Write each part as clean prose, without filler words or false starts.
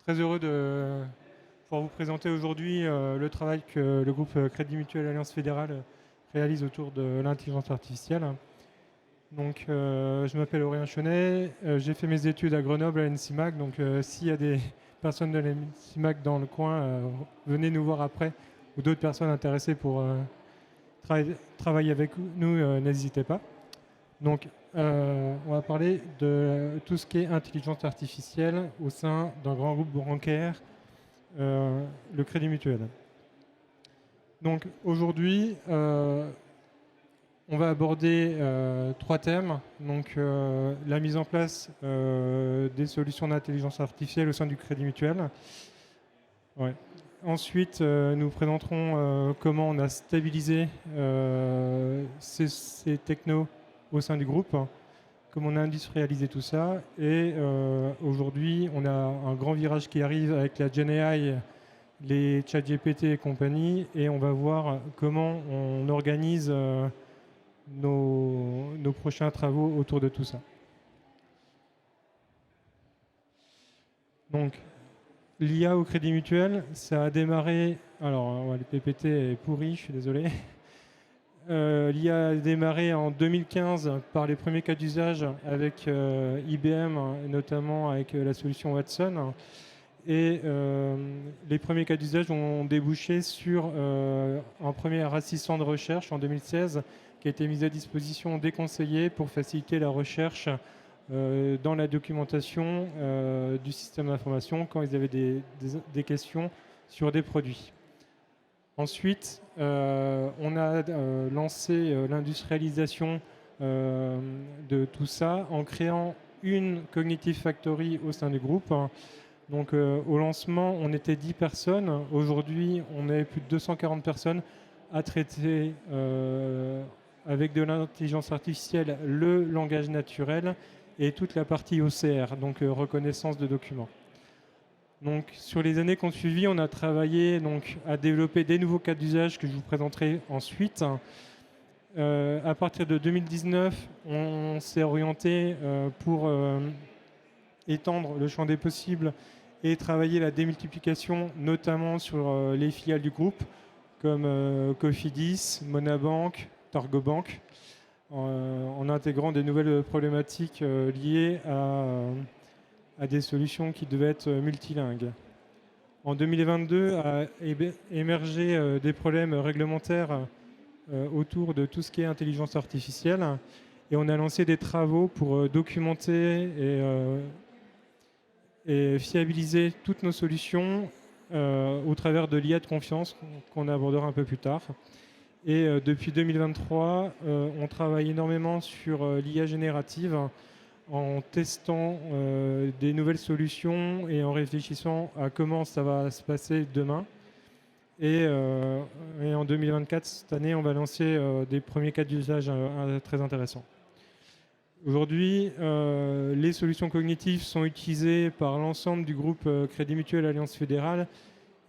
Très heureux de pouvoir vous présenter aujourd'hui le travail que le groupe Crédit Mutuel Alliance Fédérale réalise autour de l'intelligence artificielle. Donc, je m'appelle Aurélien Chenet, j'ai fait mes études à Grenoble à l'ENSIMAC. Donc, s'il y a des personnes de l'ENSIMAC dans le coin, venez nous voir après, ou d'autres personnes intéressées pour travailler avec nous, n'hésitez pas. Donc, on va parler de tout ce qui est intelligence artificielle au sein d'un grand groupe bancaire, le Crédit Mutuel. Donc, aujourd'hui, on va aborder trois thèmes. Donc, la mise en place des solutions d'intelligence artificielle au sein du Crédit Mutuel. Ouais. Ensuite, nous présenterons comment on a stabilisé ces technos au sein du groupe, comment on a industrialisé tout ça. Et aujourd'hui, on a un grand virage qui arrive avec la GenAI, les ChatGPT et compagnie, et on va voir comment on organise nos prochains travaux autour de tout ça. Donc, l'IA au Crédit Mutuel, ça a démarré. Alors, le PPT est pourri, je suis désolé. L'IA a démarré en 2015 par les premiers cas d'usage avec IBM, notamment avec la solution Watson. Et les premiers cas d'usage ont débouché sur un premier assistant de recherche en 2016 qui a été mis à disposition des conseillers pour faciliter la recherche dans la documentation du système d'information quand ils avaient des questions sur des produits. Ensuite, on a lancé l'industrialisation de tout ça en créant une Cognitive Factory au sein du groupe. Donc au lancement, on était 10 personnes. Aujourd'hui, on est plus de 240 personnes à traiter avec de l'intelligence artificielle, le langage naturel et toute la partie OCR, donc reconnaissance de documents. Donc, sur les années qui ont suivi, on a travaillé donc, à développer des nouveaux cas d'usage que je vous présenterai ensuite. À partir de 2019, on s'est orienté pour étendre le champ des possibles et travailler la démultiplication, notamment sur les filiales du groupe, comme Cofidis, Monabank, Targobank, en intégrant des nouvelles problématiques liées à des solutions qui devaient être multilingues. En 2022 a émergé des problèmes réglementaires autour de tout ce qui est intelligence artificielle et on a lancé des travaux pour documenter et fiabiliser toutes nos solutions au travers de l'IA de confiance qu'on abordera un peu plus tard. Et depuis 2023, on travaille énormément sur l'IA générative en testant des nouvelles solutions et en réfléchissant à comment ça va se passer demain. Et en 2024, cette année, on va lancer des premiers cas d'usage très intéressants. Aujourd'hui, les solutions cognitives sont utilisées par l'ensemble du groupe Crédit Mutuel Alliance Fédérale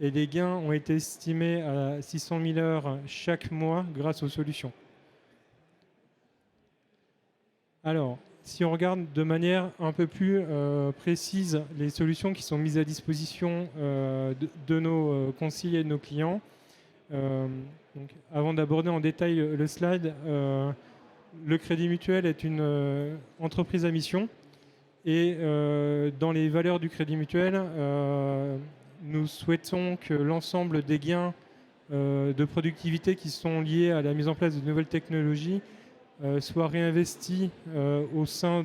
et les gains ont été estimés à 600 000 heures chaque mois grâce aux solutions. Alors, si on regarde de manière un peu plus précise les solutions qui sont mises à disposition de nos conseillers et de nos clients, donc, avant d'aborder en détail le slide, le Crédit Mutuel est une entreprise à mission et dans les valeurs du Crédit Mutuel, nous souhaitons que l'ensemble des gains de productivité qui sont liés à la mise en place de nouvelles technologies soient réinvestis au sein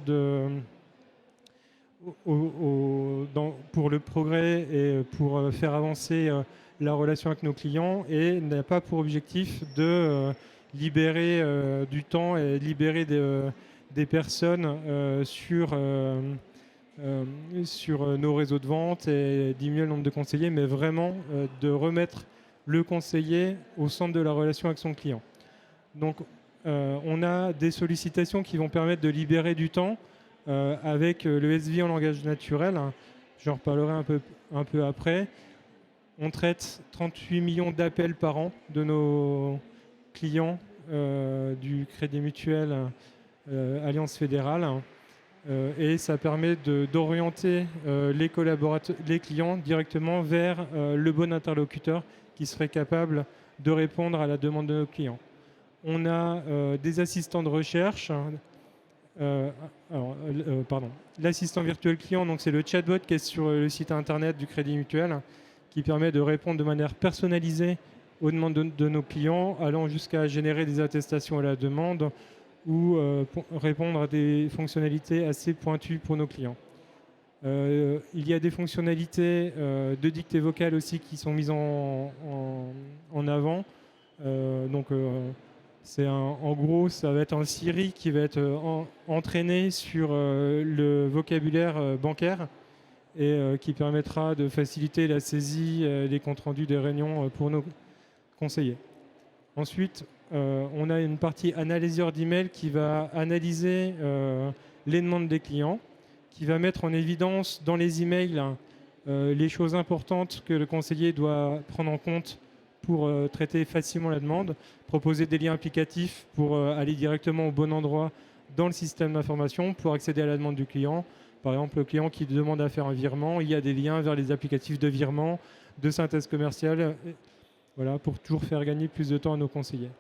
pour le progrès et pour faire avancer la relation avec nos clients et n'a pas pour objectif de libérer du temps et libérer des personnes sur nos réseaux de vente et diminuer le nombre de conseillers, mais vraiment de remettre le conseiller au centre de la relation avec son client. Donc, on a des sollicitations qui vont permettre de libérer du temps avec le SVI en langage naturel. J'en reparlerai un peu après. On traite 38 millions d'appels par an de nos clients du Crédit Mutuel Alliance Fédérale. et ça permet d'orienter les clients directement vers le bon interlocuteur qui serait capable de répondre à la demande de nos clients. On a des assistants de recherche. L'assistant virtuel client, donc c'est le chatbot qui est sur le site internet du Crédit Mutuel, qui permet de répondre de manière personnalisée aux demandes de nos clients, allant jusqu'à générer des attestations à la demande ou répondre à des fonctionnalités assez pointues pour nos clients. Il y a des fonctionnalités de dictée vocale aussi qui sont mises en avant. En gros, ça va être un Siri qui va être entraîné sur le vocabulaire bancaire et qui permettra de faciliter la saisie des comptes rendus des réunions pour nos conseillers. Ensuite, on a une partie analyseur d'email qui va analyser les demandes des clients, qui va mettre en évidence dans les emails les choses importantes que le conseiller doit prendre en compte pour traiter facilement la demande, proposer des liens applicatifs pour aller directement au bon endroit dans le système d'information pour accéder à la demande du client. Par exemple, le client qui demande à faire un virement, il y a des liens vers les applicatifs de virement, de synthèse commerciale, voilà, pour toujours faire gagner plus de temps à nos conseillers.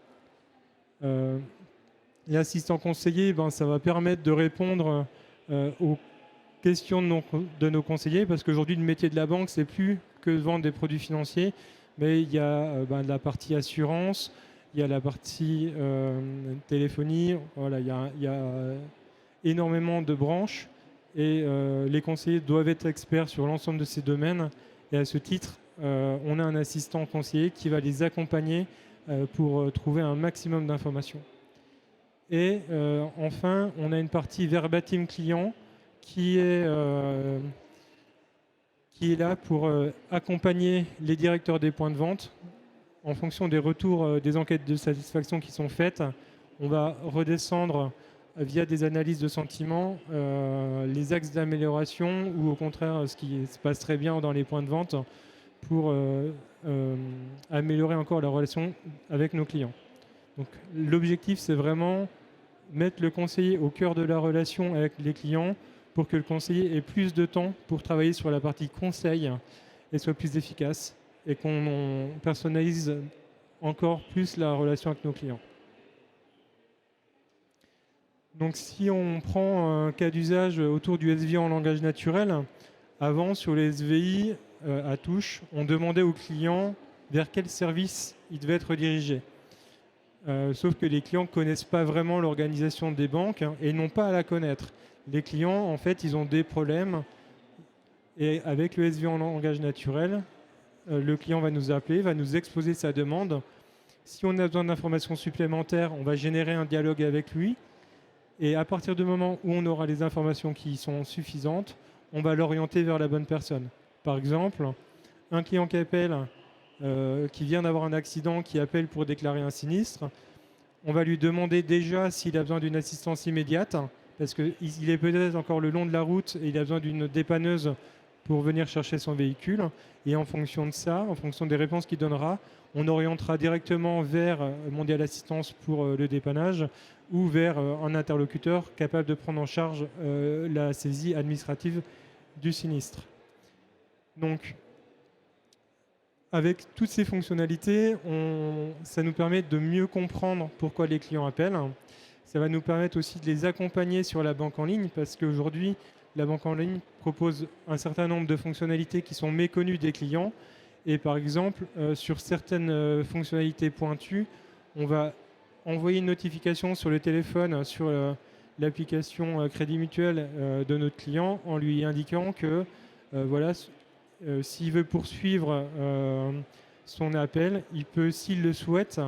L'assistant conseiller, ça va permettre de répondre aux questions de nos conseillers, parce qu'aujourd'hui, le métier de la banque, c'est plus que de vendre des produits financiers, mais il y a la partie assurance, il y a la partie téléphonie, voilà, il y a énormément de branches et les conseillers doivent être experts sur l'ensemble de ces domaines. Et à ce titre, on a un assistant conseiller qui va les accompagner pour trouver un maximum d'informations. Et enfin, on a une partie verbatim client qui est là pour accompagner les directeurs des points de vente. En fonction des retours des enquêtes de satisfaction qui sont faites, on va redescendre via des analyses de sentiments les axes d'amélioration ou au contraire ce qui se passe très bien dans les points de vente pour améliorer encore la relation avec nos clients. Donc, l'objectif, c'est vraiment mettre le conseiller au cœur de la relation avec les clients pour que le conseiller ait plus de temps pour travailler sur la partie conseil et soit plus efficace et qu'on personnalise encore plus la relation avec nos clients. Donc si on prend un cas d'usage autour du SVI en langage naturel, avant sur les SVI à touche, on demandait aux clients vers quel service ils devaient être dirigés. Sauf que les clients ne connaissent pas vraiment l'organisation des banques et n'ont pas à la connaître. Les clients, en fait, ils ont des problèmes et avec le SVI en langage naturel, le client va nous appeler, va nous exposer sa demande. Si on a besoin d'informations supplémentaires, on va générer un dialogue avec lui. Et à partir du moment où on aura les informations qui sont suffisantes, on va l'orienter vers la bonne personne. Par exemple, un client qui appelle, qui vient d'avoir un accident, qui appelle pour déclarer un sinistre, on va lui demander déjà s'il a besoin d'une assistance immédiate, parce qu'il est peut-être encore le long de la route et il a besoin d'une dépanneuse pour venir chercher son véhicule. Et en fonction de ça, en fonction des réponses qu'il donnera, on orientera directement vers Mondial Assistance pour le dépannage ou vers un interlocuteur capable de prendre en charge la saisie administrative du sinistre. Donc, avec toutes ces fonctionnalités, ça nous permet de mieux comprendre pourquoi les clients appellent. Ça va nous permettre aussi de les accompagner sur la banque en ligne, parce qu'aujourd'hui, la banque en ligne propose un certain nombre de fonctionnalités qui sont méconnues des clients. Et par exemple, sur certaines fonctionnalités pointues, on va envoyer une notification sur le téléphone, sur l'application Crédit Mutuel de notre client, en lui indiquant que s'il veut poursuivre son appel, il peut, s'il le souhaite,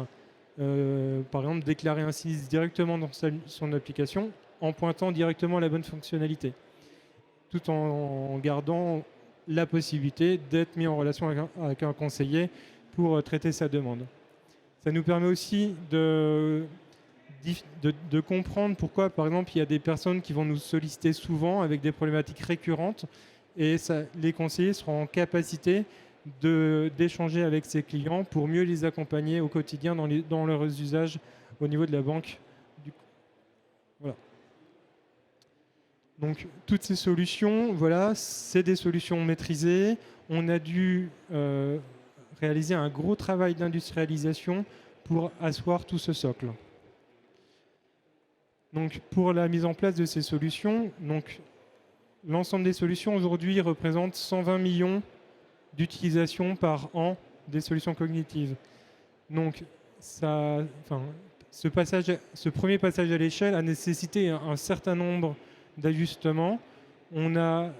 par exemple, déclarer un sinistre directement dans son application en pointant directement la bonne fonctionnalité, tout en gardant la possibilité d'être mis en relation avec un conseiller pour traiter sa demande. Ça nous permet aussi de comprendre pourquoi, par exemple, il y a des personnes qui vont nous solliciter souvent avec des problématiques récurrentes et les conseillers seront en capacité d'échanger avec ces clients pour mieux les accompagner au quotidien dans leurs usages au niveau de la banque. Voilà. Donc toutes ces solutions, voilà, c'est des solutions maîtrisées. On a dû réaliser un gros travail d'industrialisation pour asseoir tout ce socle. Donc pour la mise en place de ces solutions, donc l'ensemble des solutions aujourd'hui représente 120 millions d'utilisations par an des solutions cognitives. Donc ce premier passage à l'échelle a nécessité un certain nombre d'ajustements. On a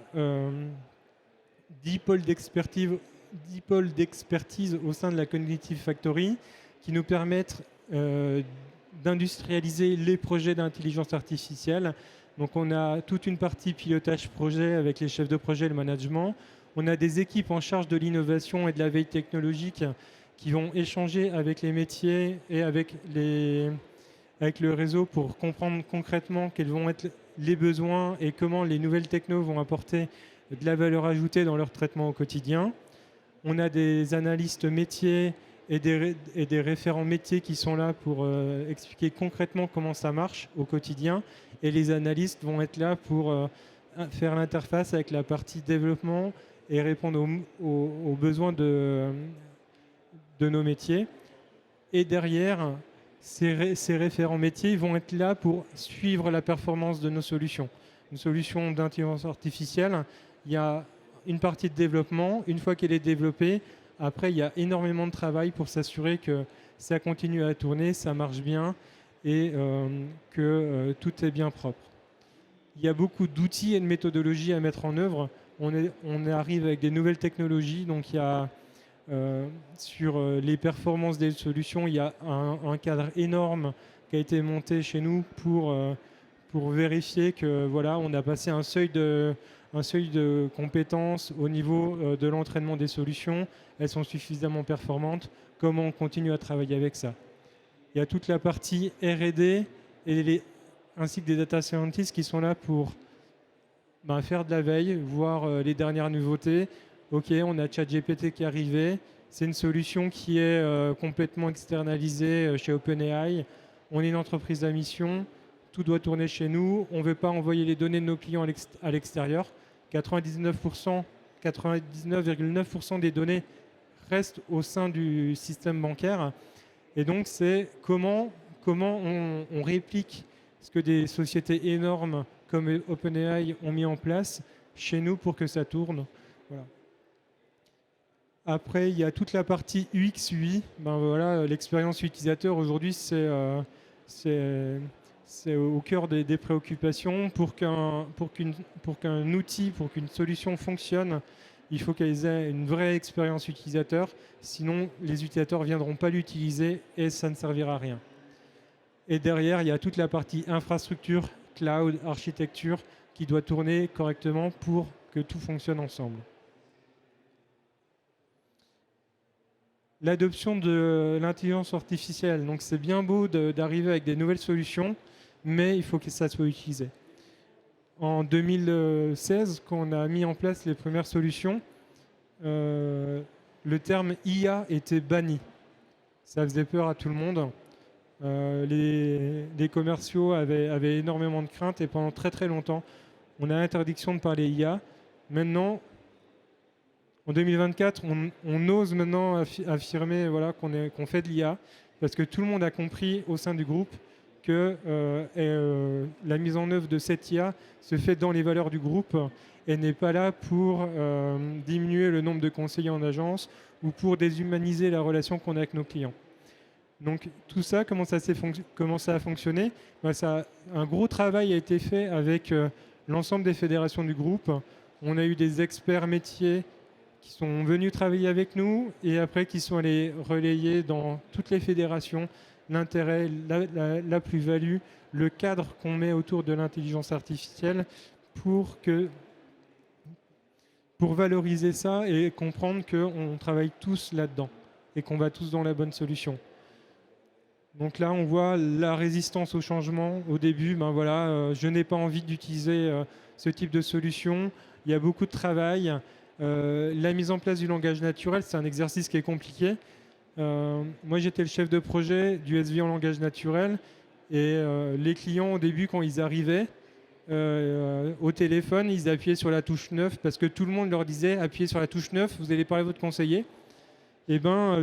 10 pôles d'expertise au sein de la Cognitive Factory qui nous permettent d'industrialiser les projets d'intelligence artificielle. Donc on a toute une partie pilotage projet avec les chefs de projet et le management. On a des équipes en charge de l'innovation et de la veille technologique qui vont échanger avec les métiers et avec le réseau pour comprendre concrètement quels vont être les besoins et comment les nouvelles technos vont apporter de la valeur ajoutée dans leur traitement au quotidien. On a des analystes métiers et des référents métiers qui sont là pour expliquer concrètement comment ça marche au quotidien. Et les analystes vont être là pour faire l'interface avec la partie développement et répondre aux besoins de nos métiers. Et derrière, ces référents métiers vont être là pour suivre la performance de nos solutions. Une solution d'intelligence artificielle, il y a une partie de développement. Une fois qu'elle est développée, après, il y a énormément de travail pour s'assurer que ça continue à tourner, ça marche bien et que tout est bien propre. Il y a beaucoup d'outils et de méthodologies à mettre en œuvre. On arrive avec des nouvelles technologies, donc il y a sur les performances des solutions, il y a un cadre énorme qui a été monté chez nous pour vérifier que voilà, on a passé un seuil de compétences au niveau de l'entraînement des solutions. Elles sont suffisamment performantes. Comment on continue à travailler avec ça? Il y a toute la partie R&D ainsi que des data scientists qui sont là pour faire de la veille, voir les dernières nouveautés. Ok, on a ChatGPT qui est arrivé. C'est une solution qui est complètement externalisée chez OpenAI. On est une entreprise à mission. Tout doit tourner chez nous. On ne veut pas envoyer les données de nos clients à l'extérieur. 99,9% des données restent au sein du système bancaire. Et donc, c'est comment on réplique ce que des sociétés énormes comme OpenAI ont mis en place chez nous pour que ça tourne. Voilà. Après, il y a toute la partie UX, UI. L'expérience utilisateur, aujourd'hui, c'est au cœur des préoccupations. Pour qu'un outil, pour qu'une solution fonctionne, il faut qu'elle ait une vraie expérience utilisateur. Sinon, les utilisateurs ne viendront pas l'utiliser et ça ne servira à rien. Et derrière, il y a toute la partie infrastructure, cloud, architecture qui doit tourner correctement pour que tout fonctionne ensemble. L'adoption de l'intelligence artificielle. Donc c'est bien beau d'arriver avec des nouvelles solutions, mais il faut que ça soit utilisé. En 2016, quand on a mis en place les premières solutions, le terme IA était banni. Ça faisait peur à tout le monde. Les commerciaux avaient énormément de craintes et pendant très très longtemps, on a l'interdiction de parler IA. Maintenant, en 2024, on ose maintenant affirmer qu'on fait de l'IA parce que tout le monde a compris au sein du groupe que la mise en œuvre de cette IA se fait dans les valeurs du groupe et n'est pas là pour diminuer le nombre de conseillers en agence ou pour déshumaniser la relation qu'on a avec nos clients. Donc tout ça, comment ça a fonctionné? Un gros travail a été fait avec l'ensemble des fédérations du groupe. On a eu des experts métiers qui sont venus travailler avec nous et après qui sont allés relayer dans toutes les fédérations l'intérêt, la plus-value, le cadre qu'on met autour de l'intelligence artificielle pour valoriser ça et comprendre qu'on travaille tous là-dedans et qu'on va tous dans la bonne solution. Donc là, on voit la résistance au changement. Au début, je n'ai pas envie d'utiliser ce type de solution. Il y a beaucoup de travail. La mise en place du langage naturel, c'est un exercice qui est compliqué. Moi, j'étais le chef de projet du SV en langage naturel et les clients, au début, quand ils arrivaient, au téléphone, ils appuyaient sur la touche 9 parce que tout le monde leur disait appuyez sur la touche 9, vous allez parler à votre conseiller. Et ben,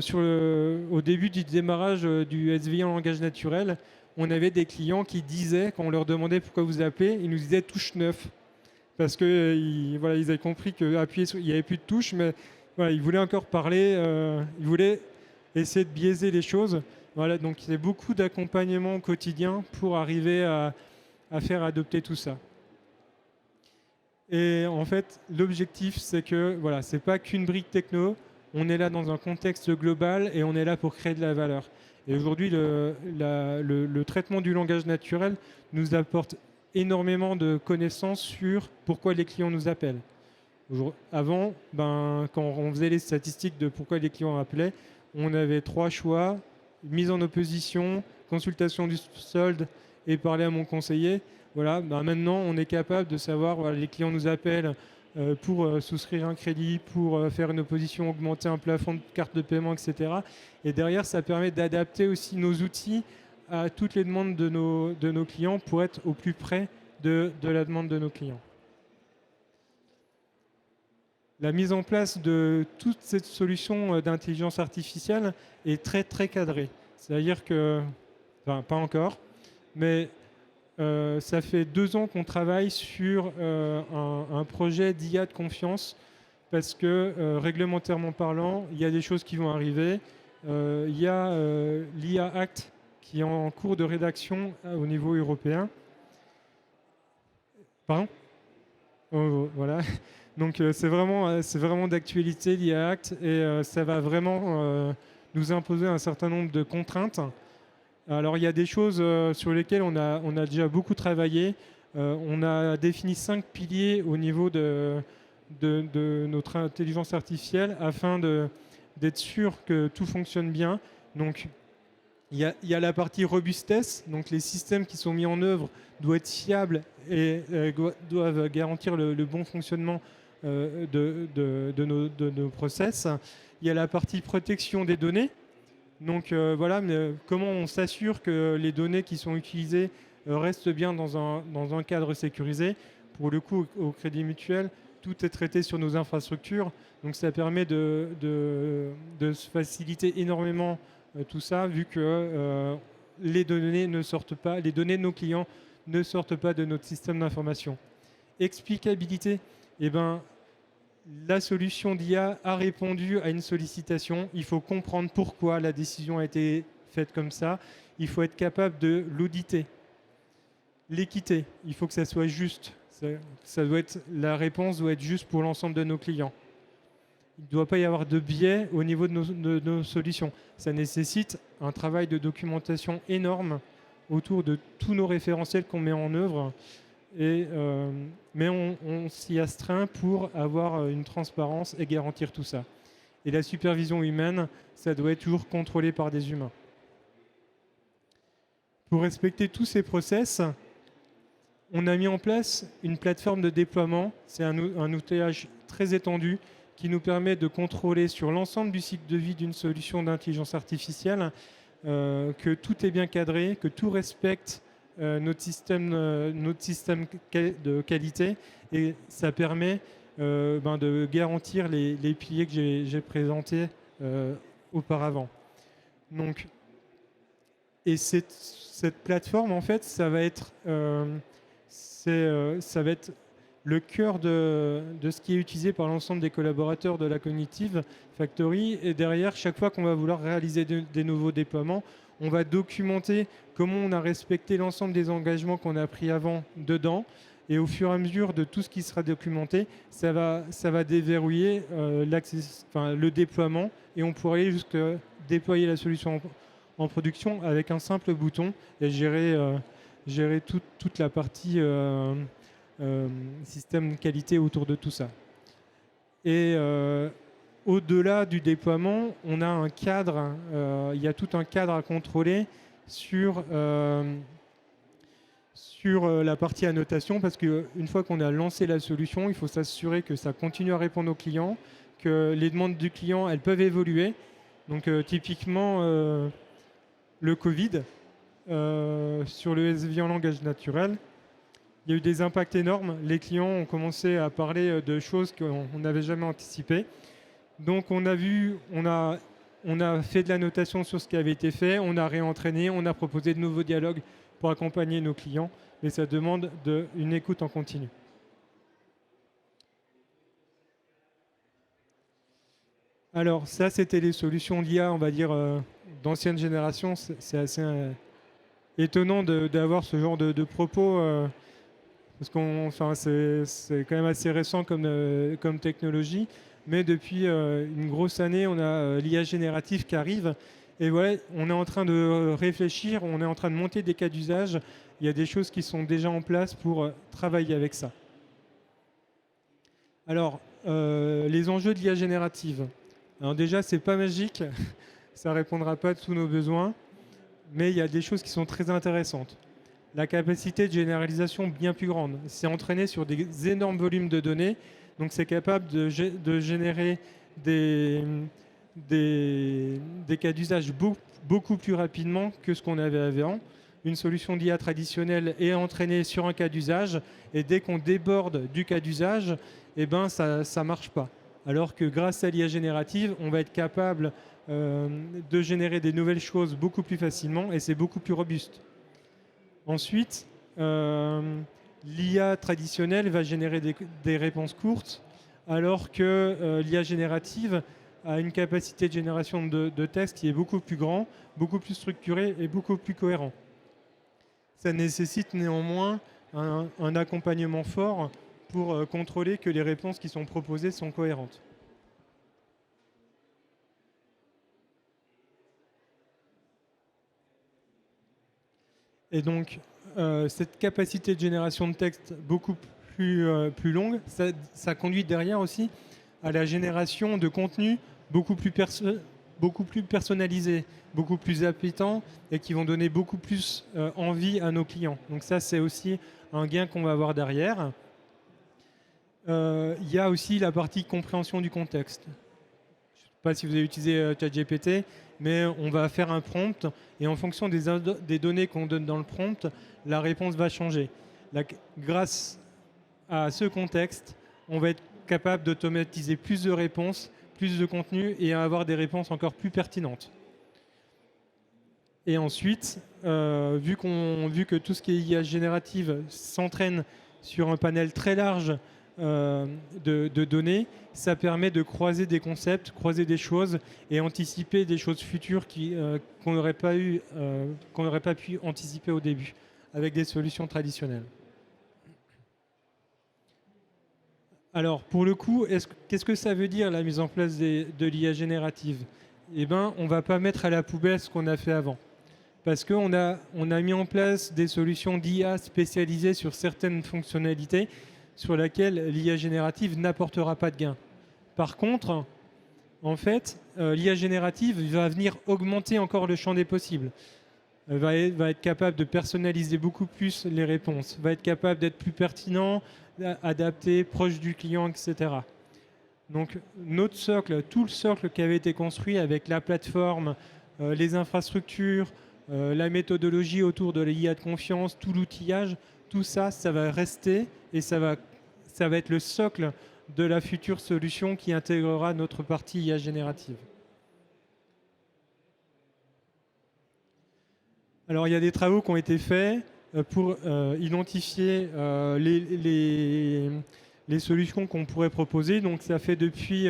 au début du démarrage du SVI en langage naturel, on avait des clients qui disaient, quand on leur demandait pourquoi vous appelez, ils nous disaient touche 9. Parce que voilà, ils avaient compris qu'il n'y avait plus de touche, mais voilà, ils voulaient encore parler, ils voulaient essayer de biaiser les choses. Voilà, donc il y a beaucoup d'accompagnement au quotidien pour arriver à faire adopter tout ça. Et en fait, l'objectif, c'est que voilà, c'est pas qu'une brique techno. On est là dans un contexte global et on est là pour créer de la valeur. Et aujourd'hui, le traitement du langage naturel nous apporte énormément de connaissances sur pourquoi les clients nous appellent. Avant, quand on faisait les statistiques de pourquoi les clients appelaient, on avait 3 choix: mise en opposition, consultation du solde et parler à mon conseiller. Voilà, maintenant, on est capable de savoir, voilà, les clients nous appellent pour souscrire un crédit, pour faire une opposition, augmenter un plafond de carte de paiement, etc. Et derrière, ça permet d'adapter aussi nos outils à toutes les demandes de nos clients pour être au plus près de la demande de nos clients. La mise en place de toute cette solution d'intelligence artificielle est très très cadrée. C'est-à-dire que, enfin pas encore, mais ça fait 2 ans qu'on travaille sur un projet d'IA de confiance parce que réglementairement parlant, il y a des choses qui vont arriver. Il y a l'IA Act qui est en cours de rédaction au niveau européen. Pardon ? Voilà. Donc c'est vraiment d'actualité l'IA Act et ça va vraiment nous imposer un certain nombre de contraintes. Alors il y a des choses sur lesquelles on a déjà beaucoup travaillé. On a défini 5 piliers au niveau de notre intelligence artificielle afin d'être sûr que tout fonctionne bien. Donc il y a la partie robustesse, donc les systèmes qui sont mis en œuvre doivent être fiables et doivent garantir le bon fonctionnement de nos process. Il y a la partie protection des données. Donc voilà, mais comment on s'assure que les données qui sont utilisées restent bien dans un cadre sécurisé. Pour le coup, au Crédit Mutuel, tout est traité sur nos infrastructures. Donc ça permet de se faciliter énormément tout ça, vu que les données ne sortent pas, les données de nos clients ne sortent pas de notre système d'information. Explicabilité, eh ben, la solution d'IA a répondu à une sollicitation. Il faut comprendre pourquoi la décision a été faite comme ça. Il faut être capable de l'auditer. L'équité, il faut que ça soit juste. La réponse doit être juste pour l'ensemble de nos clients. Il ne doit pas y avoir de biais au niveau de nos solutions. Ça nécessite un travail de documentation énorme autour de tous nos référentiels qu'on met en œuvre. Mais on s'y astreint pour avoir une transparence et garantir tout ça. Et la supervision humaine, ça doit être toujours contrôlé par des humains. Pour respecter tous ces process, on a mis en place une plateforme de déploiement. C'est un outillage très étendu qui nous permet de contrôler sur l'ensemble du cycle de vie d'une solution d'intelligence artificielle que tout est bien cadré, que tout respecte notre système de qualité, et ça permet de garantir les piliers que j'ai présentés auparavant. Donc, et cette plateforme, en fait, ça va être le cœur de ce qui est utilisé par l'ensemble des collaborateurs de la Cognitive Factory. Et derrière, chaque fois qu'on va vouloir réaliser des nouveaux déploiements, on va documenter comment on a respecté l'ensemble des engagements qu'on a pris avant dedans. Et au fur et à mesure de tout ce qui sera documenté, ça va déverrouiller le déploiement. Et on pourra aller jusqu'à déployer la solution en production avec un simple bouton et gérer toute la partie système qualité autour de tout ça. Et au-delà du déploiement, on a un cadre, il y a tout un cadre à contrôler sur la partie annotation, parce qu'une fois qu'on a lancé la solution, il faut s'assurer que ça continue à répondre aux clients, que les demandes du client, elles peuvent évoluer. Donc typiquement, le Covid, sur le SVI en langage naturel, il y a eu des impacts énormes. Les clients ont commencé à parler de choses qu'on n'avait jamais anticipées. Donc on a fait de la notation sur ce qui avait été fait, on a réentraîné, on a proposé de nouveaux dialogues pour accompagner nos clients, mais ça demande une écoute en continu. Alors ça, c'était les solutions d'IA, on va dire, d'ancienne génération. C'est assez étonnant d'avoir ce genre de propos, parce c'est quand même assez récent comme technologie. Mais depuis une grosse année, on a l'IA générative qui arrive. Et voilà, on est en train de réfléchir, on est en train de monter des cas d'usage. Il y a des choses qui sont déjà en place pour travailler avec ça. Alors, les enjeux de l'IA générative. Alors déjà, c'est pas magique, ça répondra pas à tous nos besoins, mais il y a des choses qui sont très intéressantes. La capacité de généralisation bien plus grande. C'est entraîné sur des énormes volumes de données, donc c'est capable de générer des cas d'usage beaucoup plus rapidement que ce qu'on avait avant. Une solution d'IA traditionnelle est entraînée sur un cas d'usage, et dès qu'on déborde du cas d'usage, eh ben, ça ne marche pas. Alors que grâce à l'IA générative, on va être capable de générer des nouvelles choses beaucoup plus facilement, et c'est beaucoup plus robuste. Ensuite, l'IA traditionnelle va générer des réponses courtes, alors que l'IA générative a une capacité de génération de texte qui est beaucoup plus grand, beaucoup plus structuré et beaucoup plus cohérent. Ça nécessite néanmoins un accompagnement fort pour contrôler que les réponses qui sont proposées sont cohérentes. Et donc, cette capacité de génération de texte beaucoup plus longue, ça conduit derrière aussi à la génération de contenu beaucoup plus personnalisé, beaucoup plus appétant et qui vont donner beaucoup plus envie à nos clients. Donc ça, c'est aussi un gain qu'on va avoir derrière. Il y a aussi la partie compréhension du contexte. Je ne sais pas si vous avez utilisé ChatGPT, mais on va faire un prompt et en fonction des données qu'on donne dans le prompt, la réponse va changer. Grâce à ce contexte, on va être capable d'automatiser plus de réponses, plus de contenu et à avoir des réponses encore plus pertinentes. Et ensuite, vu que tout ce qui est IA générative s'entraîne sur un panel très large de données, ça permet de croiser des concepts, croiser des choses et anticiper des choses futures qu'on n'aurait pas pu anticiper au début avec des solutions traditionnelles. Alors, pour le coup, qu'est-ce que ça veut dire la mise en place de l'IA générative? Eh bien, on ne va pas mettre à la poubelle ce qu'on a fait avant. Parce qu'on a mis en place des solutions d'IA spécialisées sur certaines fonctionnalités sur lesquelles l'IA générative n'apportera pas de gain. Par contre, en fait, l'IA générative va venir augmenter encore le champ des possibles. Elle va être capable de personnaliser beaucoup plus les réponses, va être capable d'être plus pertinent, adapté, proche du client, etc. Donc notre socle, tout le socle qui avait été construit avec la plateforme, les infrastructures, la méthodologie autour de l'IA de confiance, tout l'outillage, tout ça, ça va rester et ça va être le socle de la future solution qui intégrera notre partie IA générative. Alors il y a des travaux qui ont été faits pour identifier les solutions qu'on pourrait proposer. Donc ça fait depuis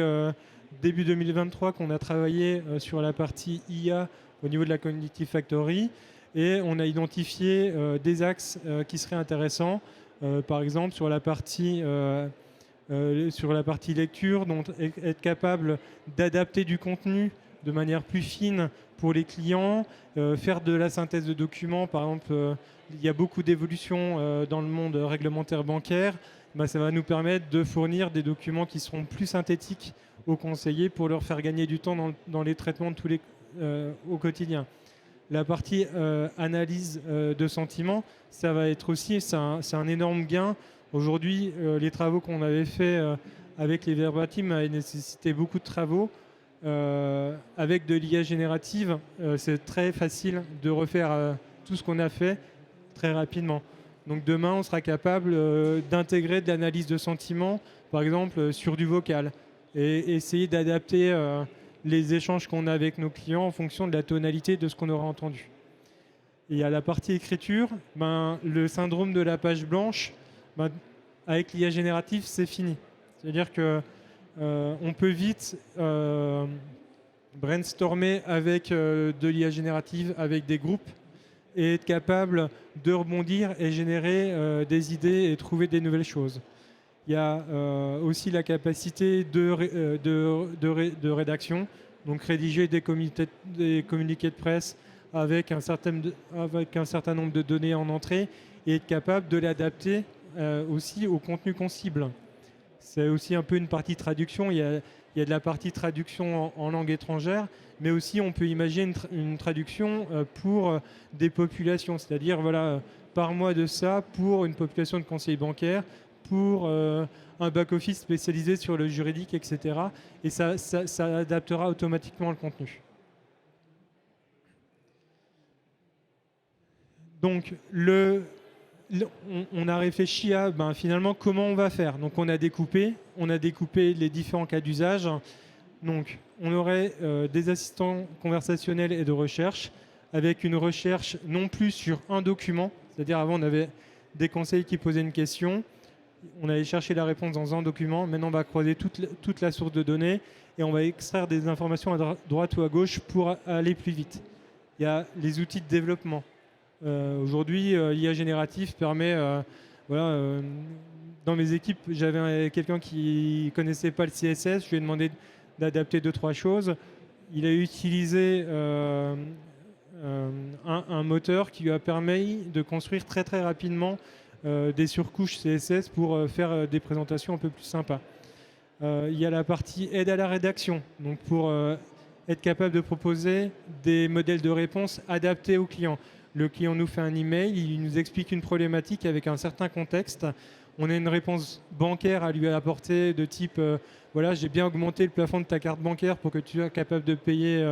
début 2023 qu'on a travaillé sur la partie IA au niveau de la Cognitive Factory et on a identifié des axes qui seraient intéressants. Par exemple sur la partie lecture, donc être capable d'adapter du contenu de manière plus fine pour les clients, faire de la synthèse de documents. Par exemple, il y a beaucoup d'évolutions dans le monde réglementaire bancaire. Ça va nous permettre de fournir des documents qui seront plus synthétiques aux conseillers pour leur faire gagner du temps dans les traitements au quotidien. La partie analyse de sentiments, ça va être aussi, c'est un énorme gain. Aujourd'hui, les travaux qu'on avait faits avec les verbatims avaient nécessité beaucoup de travaux. Avec de l'IA générative, c'est très facile de refaire tout ce qu'on a fait très rapidement. Donc demain, on sera capable d'intégrer de l'analyse de sentiments, par exemple sur du vocal, et essayer d'adapter les échanges qu'on a avec nos clients en fonction de la tonalité de ce qu'on aura entendu. Et à la partie écriture, le syndrome de la page blanche, avec l'IA générative, c'est fini. C'est-à-dire que on peut vite brainstormer avec de l'IA générative, avec des groupes, et être capable de rebondir et générer des idées et trouver des nouvelles choses. Il y a aussi la capacité de rédaction, donc rédiger des communiqués de presse avec un certain nombre de données en entrée et être capable de l'adapter aussi au contenu qu'on cible. C'est aussi un peu une partie traduction. Il y a de la partie traduction en langue étrangère, mais aussi on peut imaginer une traduction pour des populations, c'est-à-dire voilà, parle-moi de ça pour une population de conseillers bancaires, pour un back-office spécialisé sur le juridique, etc. Et ça adaptera automatiquement le contenu. Donc, on a réfléchi à finalement comment on va faire. Donc, on a découpé les différents cas d'usage. Donc, on aurait des assistants conversationnels et de recherche, avec une recherche non plus sur un document, c'est-à-dire avant on avait des conseils qui posaient une question, on allait chercher la réponse dans un document, maintenant on va croiser toute la source de données et on va extraire des informations à droite ou à gauche pour aller plus vite. Il y a les outils de développement. Aujourd'hui, l'IA générative permet, dans mes équipes, j'avais quelqu'un qui ne connaissait pas le CSS, je lui ai demandé d'adapter 2-3 choses. Il a utilisé un moteur qui lui a permis de construire très très rapidement des surcouches CSS pour faire des présentations un peu plus sympas. Il y a la partie aide à la rédaction, donc pour être capable de proposer des modèles de réponse adaptés aux clients. Le client nous fait un email, il nous explique une problématique avec un certain contexte. On a une réponse bancaire à lui apporter de type voilà, j'ai bien augmenté le plafond de ta carte bancaire pour que tu sois capable de payer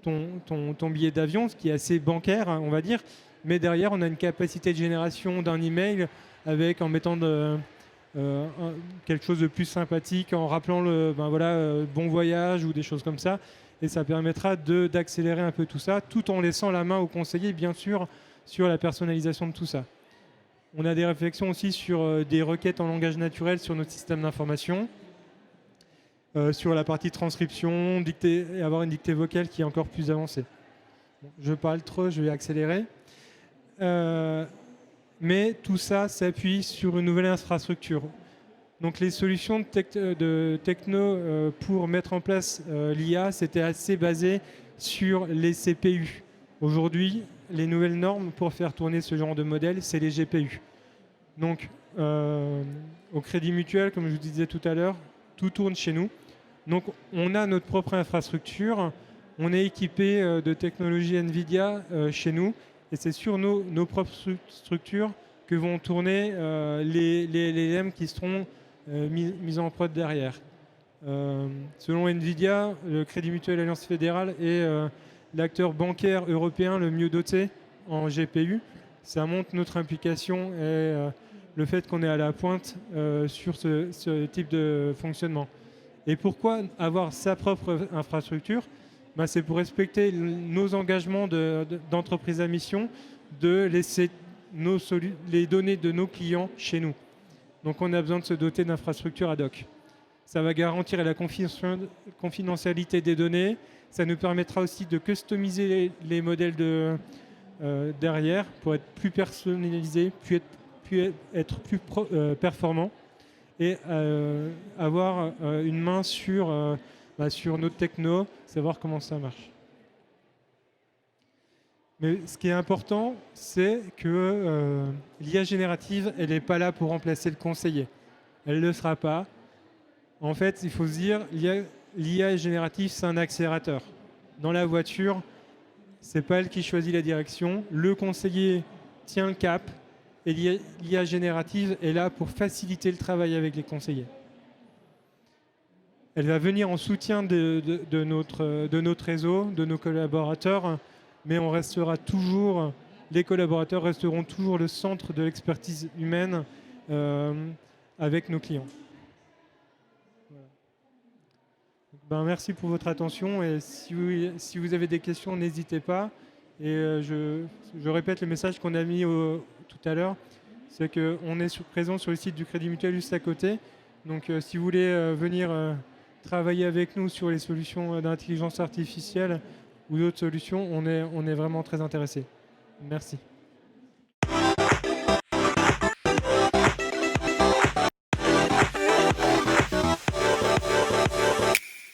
ton billet d'avion, ce qui est assez bancaire, on va dire. Mais derrière, on a une capacité de génération d'un email en mettant quelque chose de plus sympathique, en rappelant bon voyage ou des choses comme ça. Et ça permettra d'accélérer un peu tout ça, tout en laissant la main au conseiller, bien sûr, sur la personnalisation de tout ça. On a des réflexions aussi sur des requêtes en langage naturel sur notre système d'information, sur la partie transcription, avoir une dictée vocale qui est encore plus avancée. Bon, je parle trop, je vais accélérer. Mais tout ça s'appuie sur une nouvelle infrastructure. Donc les solutions de techno pour mettre en place l'IA, c'était assez basé sur les CPU. Aujourd'hui, les nouvelles normes pour faire tourner ce genre de modèle, c'est les GPU. Donc au Crédit Mutuel, comme je vous disais tout à l'heure, tout tourne chez nous. Donc on a notre propre infrastructure, on est équipé de technologies NVIDIA chez nous, et c'est sur nos propres structures que vont tourner les LM qui seront mis en prod derrière. Selon NVIDIA, le Crédit Mutuel Alliance Fédérale est l'acteur bancaire européen le mieux doté en GPU. Ça montre notre implication et le fait qu'on est à la pointe sur ce type de fonctionnement. Et pourquoi avoir sa propre infrastructure ? C'est pour respecter nos engagements d'entreprise à mission, de laisser les données de nos clients chez nous. Donc on a besoin de se doter d'infrastructures ad hoc. Ça va garantir la confidentialité des données. Ça nous permettra aussi de customiser les modèles derrière pour être plus personnalisés, être plus performants et avoir une main sur notre techno, savoir comment ça marche. Mais ce qui est important, c'est que l'IA générative, elle n'est pas là pour remplacer le conseiller. Elle ne le sera pas. En fait, il faut se dire, l'IA générative, c'est un accélérateur. Dans la voiture, ce n'est pas elle qui choisit la direction. Le conseiller tient le cap et l'IA générative est là pour faciliter le travail avec les conseillers. Elle va venir en soutien de notre réseau, de nos collaborateurs, mais on restera toujours les collaborateurs resteront toujours le centre de l'expertise humaine avec nos clients. Merci pour votre attention et si vous avez des questions, n'hésitez pas. Et je répète le message qu'on a mis tout à l'heure, c'est qu'on est présent sur le site du Crédit Mutuel juste à côté. Donc si vous voulez venir travailler avec nous sur les solutions d'intelligence artificielle ou d'autres solutions, on est vraiment très intéressés. Merci.